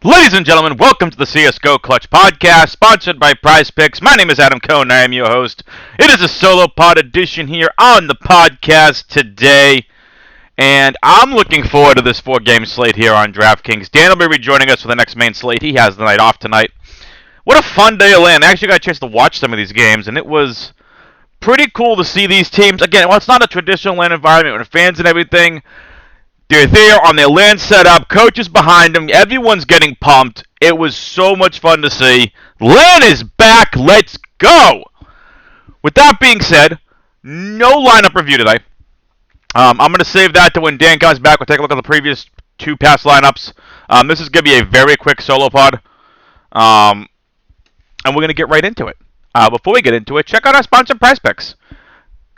Ladies and gentlemen, welcome to the CSGO Clutch Podcast, sponsored by PrizePicks. My name is Adam Cohn, I am your host. It is a solo pod edition here on the podcast today, and I'm looking forward to this 4-game slate here on Draftkings. Dan will be rejoining us for the next main slate. He has the night off tonight. What a fun day of land. I actually got a chance to watch some of these games, and it was pretty cool to see these teams. Again, well, it's not a traditional LAN environment with fans and everything. They're there on their LAN setup, coaches behind them, everyone's getting pumped. It was so much fun to see. LAN is back, let's go! With that being said, no lineup review today. I'm going to save that to when Dan comes back. We'll take a look at the previous two past lineups. This is going to be a very quick solo pod. And we're going to get right into it. Before we get into it, check out our sponsor, PrizePicks.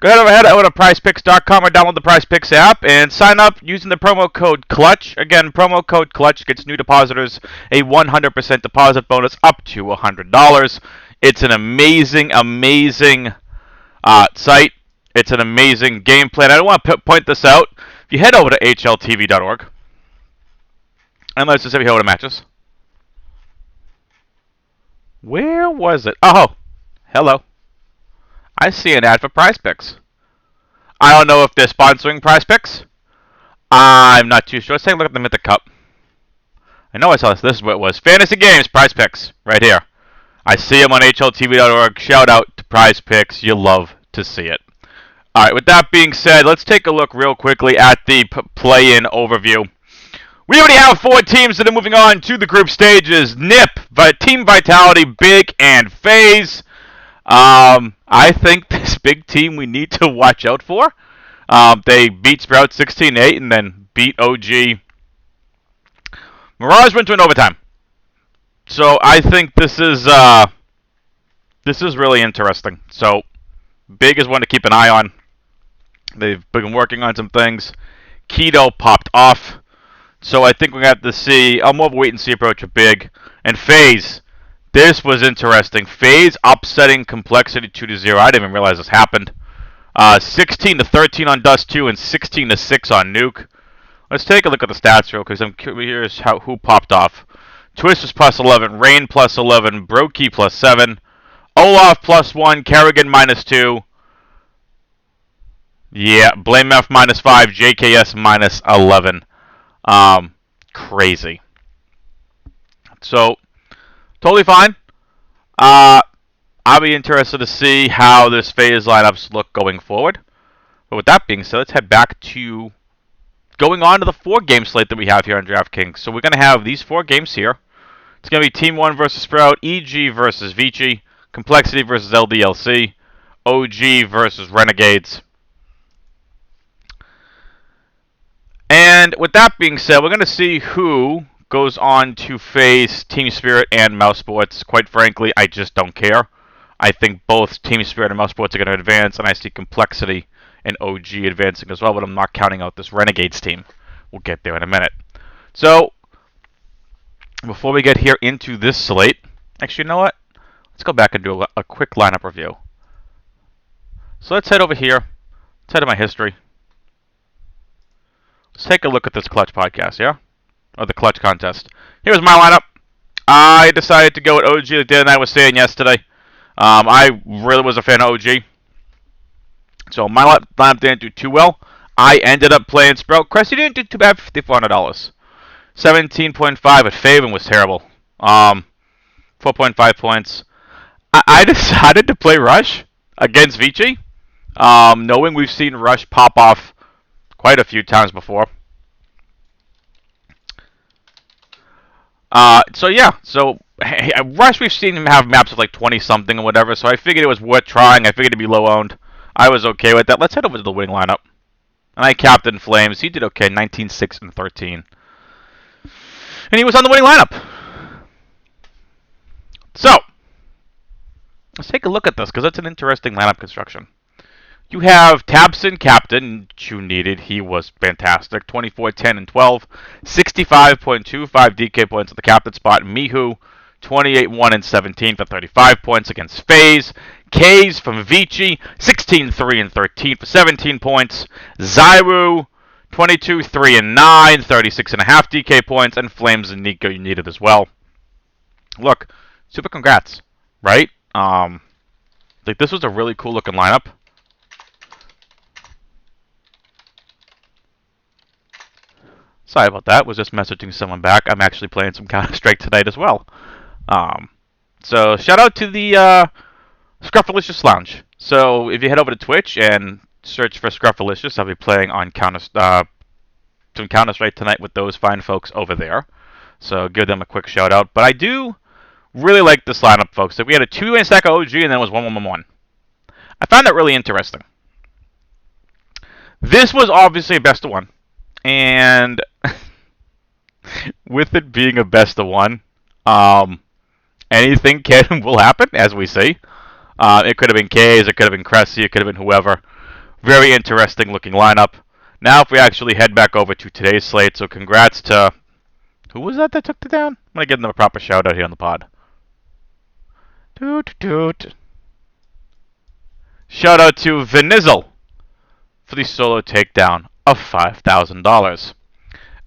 Go ahead over to PrizePicks.com or download the PrizePicks app and sign up using the promo code CLUTCH. Again, promo code CLUTCH gets new depositors a 100% deposit bonus up to $100. It's an amazing site. It's an amazing game plan. I want to point this out. If you head over to hltv.org, and let's just say we head over to matches. Where was it? Oh, hello. I see an ad for PrizePicks. I don't know if they're sponsoring PrizePicks. I'm not too sure. Let's take a look at the Mythic Cup. I know I saw this. This is what it was. Fantasy Games, PrizePicks, right here. I see them on hltv.org. Shout out to PrizePicks. You love to see it. All right, with that being said, let's take a look real quickly at the play-in overview. We already have 4 teams that are moving on to the group stages. NIP, Team Vitality, Big, and FaZe. I think this big team we need to watch out for. They beat Sprout 16-8 and then beat OG. Mirage went to an overtime. So I think this is really interesting. So Big is one to keep an eye on. They've been working on some things. Keto popped off. So I think we're going to have to see a more of a wait-and-see approach with Big. And FaZe. This was interesting. FaZe upsetting Complexity 2-0. I didn't even realize this happened. 16-13 on Dust 2 and 16-6 on Nuke. Let's take a look at the stats real quick. I'm curious who popped off. Twist was plus 11, Rain plus 11, Brokey plus 7, Olaf plus 1, Kerrigan minus 2. Yeah, BlameF minus 5, JKS minus 11. Crazy. So, totally fine. I'll be interested to see how this FaZe lineups look going forward. But with that being said, let's head back to going on to the 4-game slate that we have here on DraftKings. So we're going to have these 4 games here. It's going to be Team 1 versus Sprout, EG versus Vici, Complexity versus LDLC, OG versus Renegades. And with that being said, we're going to see who goes on to face Team Spirit and Mouse Sports. Quite frankly, I just don't care. I think both Team Spirit and Mouse Sports are going to advance, and I see Complexity and OG advancing as well, but I'm not counting out this Renegades team. We'll get there in a minute. So, before we get here into this slate, actually, you know what? Let's go back and do a quick lineup review. So let's head over here. Let's head to my history. Let's take a look at this Clutch podcast, yeah? Or the Clutch contest. Here's my lineup. I decided to go with OG like Dan and I was saying yesterday. I really was a fan of OG. So my lineup didn't do too well. I ended up playing Sprout. Cressy didn't do too bad for $5,400. 17.5 at Faven was terrible. 4.5 points. I decided to play Rush against Vici. Knowing we've seen Rush pop off quite a few times before. So Rush, we've seen him have maps of like 20-something or whatever, so I figured it was worth trying. I figured it'd be low-owned. I was okay with that. Let's head over to the winning lineup. And I captained Flames. He did okay, 19, 6, and 13. And he was on the winning lineup. So, let's take a look at this, because that's an interesting lineup construction. You have Tabson, captain, you needed. He was fantastic. 24, 10, and 12. 65.25 DK points at the captain spot. Mihu, 28, 1, and 17 for 35 points against FaZe. Kays from Vici, 16, 3, and 13 for 17 points. Zyru, 22, 3 and 9, 36.5 DK points, and Flames and Nico you needed as well. Look, super congrats, right? Like this was a really cool looking lineup. Sorry about that. Was just messaging someone back. I'm actually playing some Counter-Strike tonight as well. So shout out to the Scruffalicious Lounge. So if you head over to Twitch and search for Scruffalicious, I'll be playing on some Counter-Strike tonight with those fine folks over there. So give them a quick shout out. But I do really like this lineup, folks. That we had a 2-man stack of OG and then it was 1-1-1-1. I found that really interesting. This was obviously a best of one. And with it being a best of one, anything will happen, as we see. It could have been Kays, it could have been Cressy, it could have been whoever. Very interesting looking lineup. Now if we actually head back over to today's slate, so congrats to... Who was that took it down? I'm going to give them a proper shout out here on the pod. Toot toot. Shout out to Vinizzle for the solo takedown of $5,000.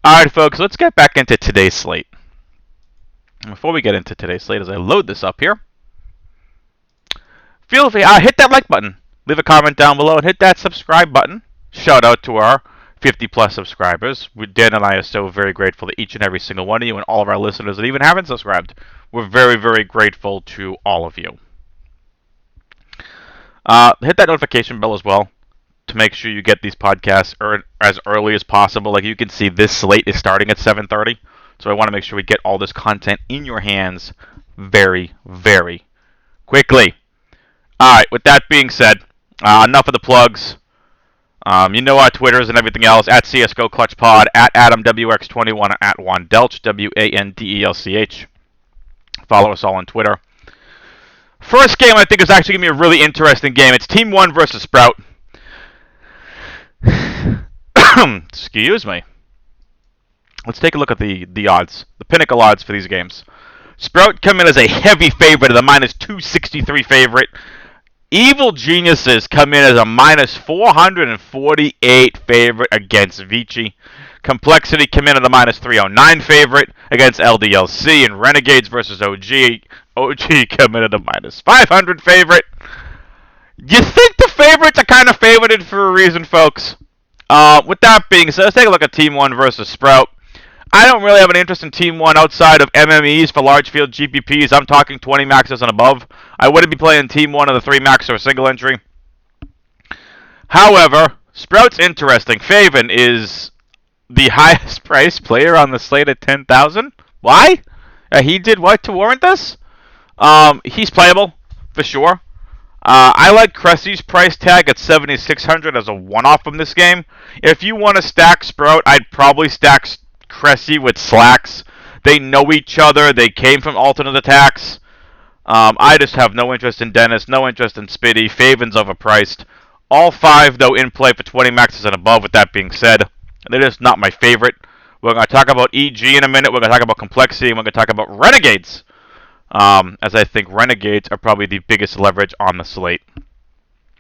Alright folks, let's get back into today's slate. Before we get into today's slate, as I load this up here, feel free, hit that like button, leave a comment down below, and hit that subscribe button. Shout out to our 50 plus subscribers. Dan and I are so very grateful to each and every single one of you and all of our listeners that even haven't subscribed. We're very, very grateful to all of you. Hit that notification bell as well to make sure you get these podcasts as early as possible. Like you can see, this slate is starting at 7:30, so I want to make sure we get all this content in your hands very, very quickly. All right, with that being said, enough of the plugs. You know our Twitters and everything else, at CSGO Clutch Pod, at AdamWX21, and at Wandelch, WANDELCH. Follow us all on Twitter. First game I think is actually going to be a really interesting game. It's Team 1 versus Sprout. Excuse me. Let's take a look at the odds, the pinnacle odds for these games. Sprout come in as a heavy favorite, at a -263 favorite. Evil Geniuses come in as a -448 favorite against Vici. Complexity come in at a -309 favorite against LDLC, and Renegades versus OG. OG come in at a -500 favorite. You think the favorites are kind of favorited for a reason, folks? With that being said, let's take a look at Team 1 versus Sprout. I don't really have an interest in Team 1 outside of MMEs for large field GPPs. I'm talking 20 maxes and above. I wouldn't be playing Team 1 of the 3 max or a single entry. However, Sprout's interesting. Faven is the highest priced player on the slate at 10,000. Why? He did what to warrant this? He's playable, for sure. I like Cressy's price tag at 7,600 as a one-off from this game. If you want to stack Sprout, I'd probably stack Cressy with Slacks. They know each other. They came from alternate attacks. I just have no interest in Dennis, no interest in Spitty. Faven's overpriced. All 5, though, in play for 20 maxes and above. With that being said, they're just not my favorite. We're going to talk about EG in a minute. We're going to talk about Complexity. And we're going to talk about Renegades. As I think Renegades are probably the biggest leverage on the slate.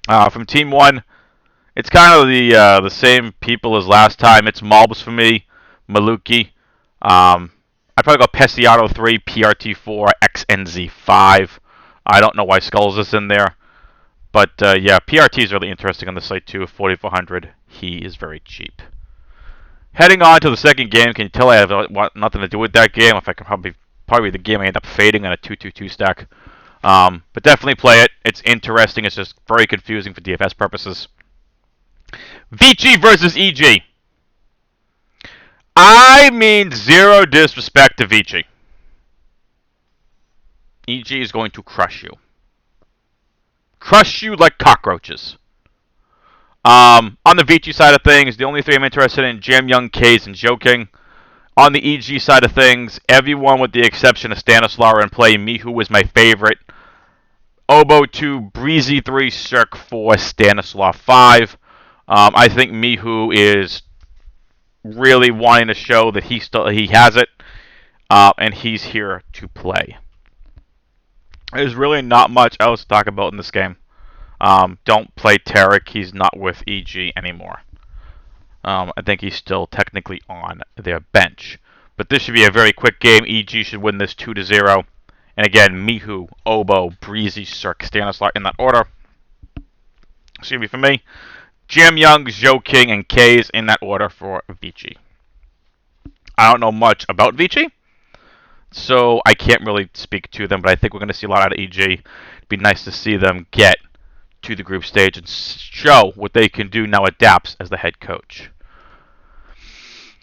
From Team 1, it's kind of the same people as last time. It's Mobs for me, Maluki. I'd probably go Pesiato 3, PRT 4, XNZ 5. I don't know why Skulls is in there. But yeah, PRT is really interesting on the slate too. 4,400. He is very cheap. Heading on to the second game, can you tell I have nothing to do with that game? If I can probably the game I end up fading on a 2-2-2 stack. But definitely play it. It's interesting. It's just very confusing for DFS purposes. Vici versus EG. I mean zero disrespect to Vici. EG is going to crush you. Crush you like cockroaches. On the Vici side of things, the only 3 I'm interested in, Jam Young, Kays, and Joking. On the EG side of things, everyone with the exception of Stanislaw in play. Mihu was my favorite. Oboe 2, Breezy 3, Cirque 4, Stanislaw 5. I think Mihu is really wanting to show that he has it, and he's here to play. There's really not much else to talk about in this game. Don't play Tarek. He's not with EG anymore. I think he's still technically on their bench. But this should be a very quick game. EG should win this 2-0. And again, Mihu, Obo, Breezy, Cirque, Stanislav in that order. Excuse me for me. Jam Young, Zhou King, and K's in that order for Vici. I don't know much about Vici, so I can't really speak to them, but I think we're going to see a lot out of EG. It'd be nice to see them get to the group stage and show what they can do now adapts as the head coach.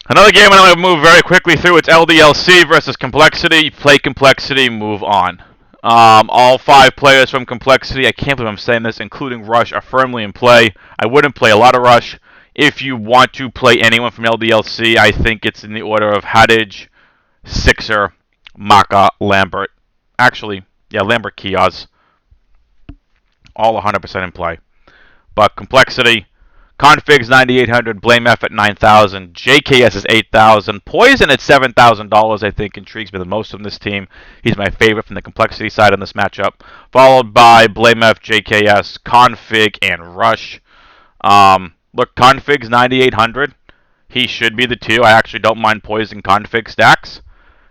Another game I'm going to move very quickly through. It's LDLC versus Complexity. Play Complexity, move on. All 5 players from Complexity, I can't believe I'm saying this, including Rush, are firmly in play. I wouldn't play a lot of Rush. If you want to play anyone from LDLC, I think it's in the order of Hadij, Sixer, Maka, Lambert. Actually, yeah, Lambert, Kiosk. All 100% in play. But Complexity, Configs 9,800, Blame F at 9,000, JKS is 8,000, Poison at $7,000. I think intrigues me the most from this team. He's my favorite from the Complexity side in this matchup, followed by Blame F, JKS, Config, and Rush. Look, Config's 9,800. He should be the 2. I actually don't mind Poison Config stacks.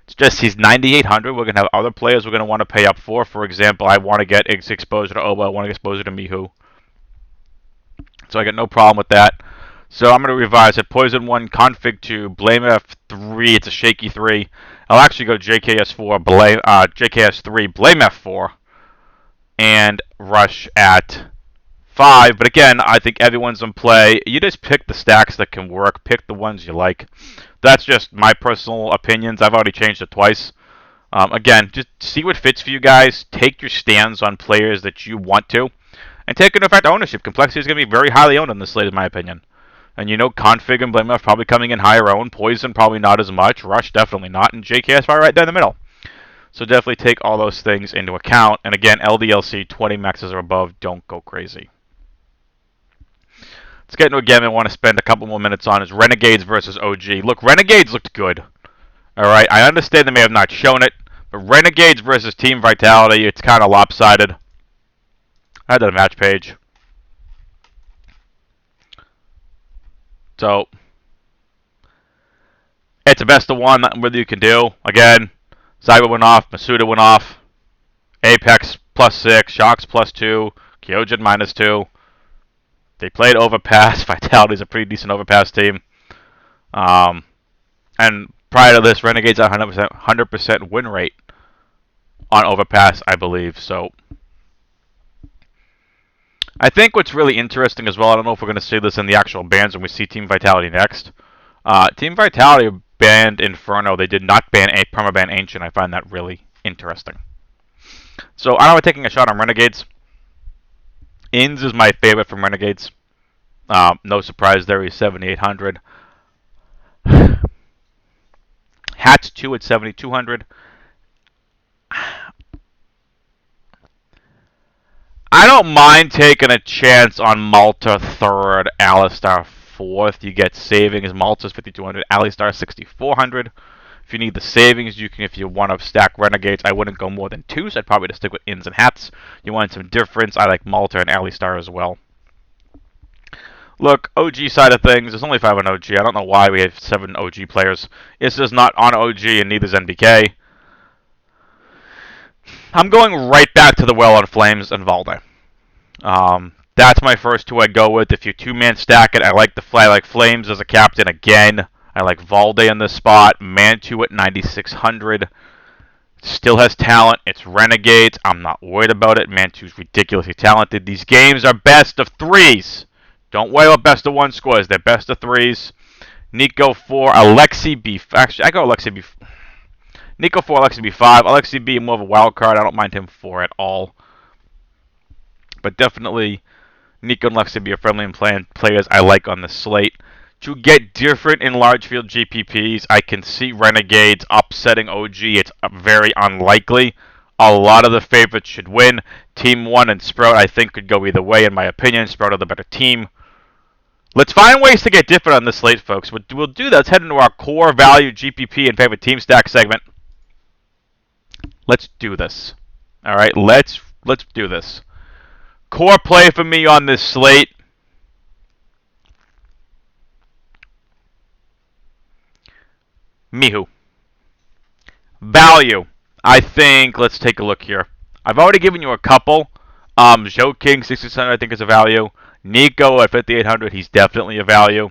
It's just he's 9,800. We're going to have other players we're going to want to pay up for. For example, I want to get exposure to Obo. I want to get exposure to Mihu. So I got no problem with that. So I'm going to revise it. Poison 1, Config 2, Blame F3. It's a shaky 3. I'll actually go JKS 4, JKS 3, Blame F4, and Rush at 5. But again, I think everyone's in play. You just pick the stacks that can work. Pick the ones you like. That's just my personal opinions. I've already changed it twice. Again, just see what fits for you guys. Take your stands on players that you want to. And take into effect ownership. Complexity is going to be very highly owned on this slate, in my opinion. And you know, Config and Blame F probably coming in higher owned. Poison probably not as much. Rush definitely not. And JKS probably right there in the middle. So definitely take all those things into account. And again, LDLC 20 maxes or above. Don't go crazy. Let's get into a game I want to spend a couple more minutes on. Is Renegades versus OG. Look, Renegades looked good. Alright, I understand they may have not shown it. But Renegades versus Team Vitality, it's kind of lopsided. I had that match page. So, it's a best of one, nothing really you can do. Again, Zyber went off, Masuda went off, Apex +6, Shocks +2, Kyojin -2. They played Overpass. Vitality's a pretty decent Overpass team. And prior to this, Renegades had 100% win rate on Overpass, I believe. So, I think what's really interesting as well, I don't know if we're going to see this in the actual bans when we see Team Vitality next. Team Vitality banned Inferno. They did not ban a permaban Ancient. I find that really interesting. So I know we're taking a shot on Renegades. Inns is my favorite from Renegades. No surprise there, he's 7,800. Hats 2 at 7,200. I don't mind taking a chance on Malta 3rd, Alistar 4th. You get savings. Malta's 5,200, Alistar 6,400. If you need the savings, you can. If you want to stack Renegades, I wouldn't go more than 2, so I'd probably just stick with Inns and Hats. You want some difference, I like Malta and Alistar as well. Look, OG side of things, there's only 5 on OG. I don't know why we have 7 OG players. It's just not on OG, and neither's NBK. I'm going right back to the well on Flames and Valde. That's my first 2 I'd go with. If you 2-man stack it, I like Flames as a captain again. I like Valde in this spot. Mantu at 9,600. Still has talent. It's Renegades. I'm not worried about it. Mantu's ridiculously talented. These games are best of 3s. Don't worry about best of 1 scores. They're best of 3s. Nico 4, Alexi B. Actually, I go Alexi B. Nico 4, Alexi B5. Alexi B more of a wild card. I don't mind him 4 at all. But definitely, Nico and Alexi B are friendly and players I like on the slate. To get different in large field GPPs, I can see Renegades upsetting OG. It's very unlikely. A lot of the favorites should win. Team 1 and Sprout, I think, could go either way, in my opinion. Sprout are the better team. Let's find ways to get different on this slate, folks. We'll do that. Let's head into our core value GPP and favorite team stack segment. Let's do this. All right, let's do this. Core play for me on this slate. Mihu. Value. I think, let's take a look here. I've already given you a couple. Joe King, 6,600, I think is a value. Nico at 5,800, he's definitely a value.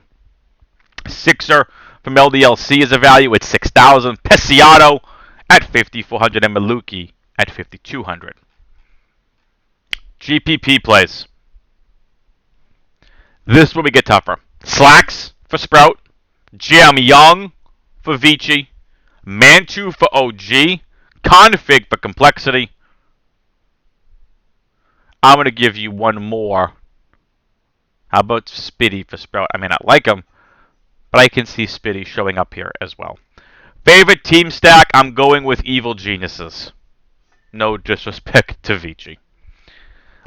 Sixer from LDLC is a value at 6,000. Pesiato at 5,400 and Maluki at 5,200. GPP plays. This is where we get tougher. Slacks for Sprout. Jam Young for Vici. Manchu for OG. Config for Complexity. I'm going to give you one more. How about Spitty for Sprout? I may not like him, but I can see Spitty showing up here as well. Favorite team stack, I'm going with Evil Geniuses. No disrespect to Vici.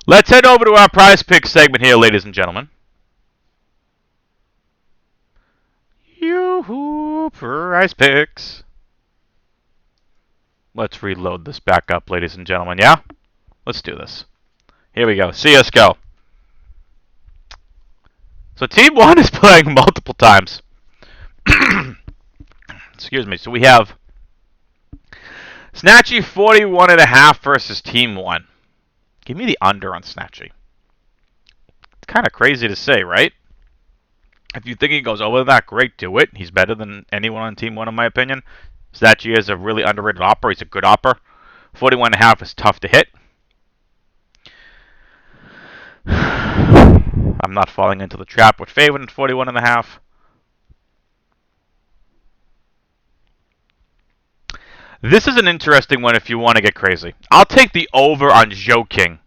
Let's head over to our prize pick segment here, ladies and gentlemen. Yoo-hoo, prize picks. Let's reload this back up, ladies and gentlemen, yeah? Let's do this. Here we go, CSGO. So Team 1 is playing multiple times. Excuse me. So we have Snatchy 41.5 versus Team 1. Give me the under on Snatchy. It's kind of crazy to say, right? If you think he goes over that, great, do it. He's better than anyone on Team 1, in my opinion. Snatchy is a really underrated opper. He's a good opper. 41.5 is tough to hit. I'm not falling into the trap with favored at 41.5. This is an interesting one if you want to get crazy. I'll take the over on Joking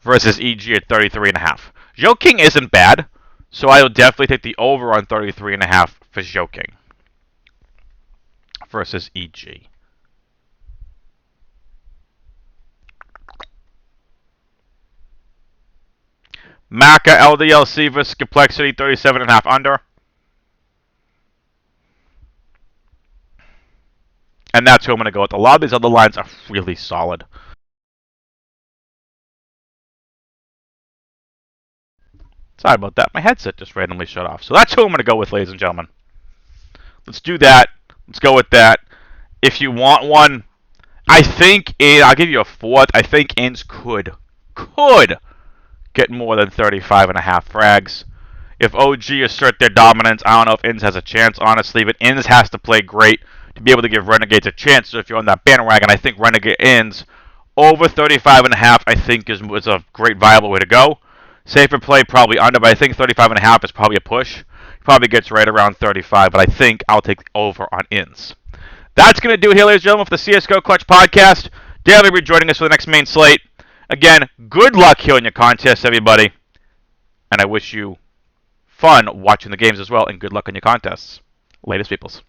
versus EG at 33.5. Joking isn't bad, so I will definitely take the over on 33.5 for Joking versus EG. Maka LDLC versus Complexity 37.5 under. And that's who I'm going to go with. A lot of these other lines are really solid. Sorry about that. My headset just randomly shut off. So that's who I'm going to go with, ladies and gentlemen. Let's do that. Let's go with that. If you want one, I think I'll give you a fourth. I think Inns could get more than 35.5 frags. If OG assert their dominance, I don't know if Inns has a chance, honestly, but Inns has to play great to be able to give Renegades a chance. So if you're on that bandwagon, I think Renegade Inns over 35.5, I think was a great viable way to go. Safer play, probably under, but I think 35.5 is probably a push. Probably gets right around 35, but I think I'll take the over on Inns. That's going to do it here, ladies and gentlemen, for the CSGO Clutch podcast. Daily will be joining us for the next main slate. Again, good luck here in your contest, everybody. And I wish you fun watching the games as well, and good luck on your contests. Latest, peoples.